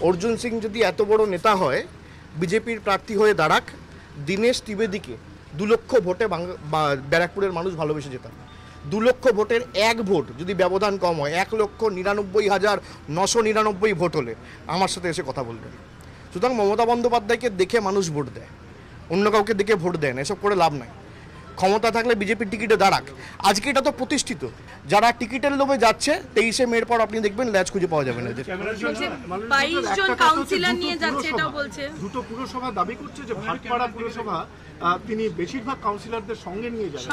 অর্জুন সিং যদি এত বড় নেতা হয়, বিজেপির প্রার্থী হয়ে দাঁড়াক, দীনেশ ত্রিবেদীকে 2 লক্ষ ভোটে ব্যারাকপুরের মানুষ ভালোবেসে যেতাম। 2 লক্ষ ভোটের 1 ভোট যদি ব্যবধান কম হয়, 1,99,999 ভোট হলে আমার সাথে এসে কথা বলবেন। সুতরাং মমতা বন্দ্যোপাধ্যায়কে দেখে মানুষ ভোট দেয়, অন্য কাউকে দেখে ভোট দেয় না। এসব করে লাভ নাই। ক্ষমতা থাকলে বিজেপির টিকিটে দাঁড়াক। আজকে এটা তো প্রতিষ্ঠিত, যারা টিকিটের লোভে যাচ্ছে 23শে মের পর আপনি দেখবেন ল্যাচ খুঁজে পাওয়া যাবে না। 22 জন কাউন্সিলর নিয়ে যাচ্ছে এটাও বলছে। দুটো পুরসভা দাবি করছে যে ভাটপাড়া পুরসভা তিনি বেশিরভাগ কাউন্সিলরদের সঙ্গে নিয়ে যাবেন।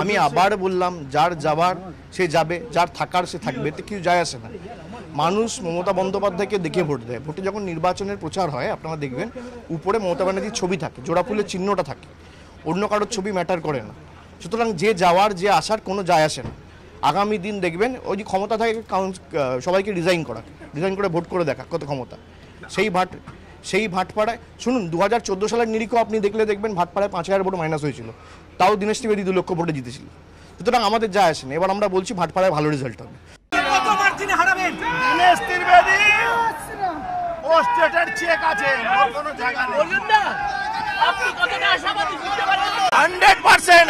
আমি আবার বললাম, যার যাবার সে যাবে, যার থাকার সে থাকবে, এতে কিছু যায় আসে না। মানুষ মমতা বন্দ্যোপাধ্যায়কে দেখে ভোট দেয়। ভোটে যখন নির্বাচনের প্রচার হয় আপনারা দেখবেন উপরে মমতা ব্যানার্জির ছবি থাকে, জোড়া ফুলের চিহ্নটা থাকে, অন্য কারোর ছবি ম্যাটার করে না। সুতরাং যে যাওয়ার যে আসার কোনো যায় আসে না। আগামী দিন দেখবেন ওই যে ক্ষমতা থাকে সবাইকে রিজাইন করে ভোট করে দেখা কত ক্ষমতা। সেই ভাটপাড়ায় শুনুন, 2014 সালের নিরিখ আপনি দেখবেন ভাটপাড়ায় 5,000 ভোট মাইনাস হয়েছিল, তাও দীনেশ ত্রিবেদী 2 লক্ষ ভোটে জিতেছিল। সুতরাং আমাদের যায় আসে না। এবার আমরা বলছি ভাটপাড়ায় ভালো রেজাল্ট হবে। দীনেশ ত্রিবেদী ও স্টেটের চেক আছে, কোনো জায়গা নেই। বলুন না আপনি কতটা আশাবাদী বুঝতে পারছেন? 100%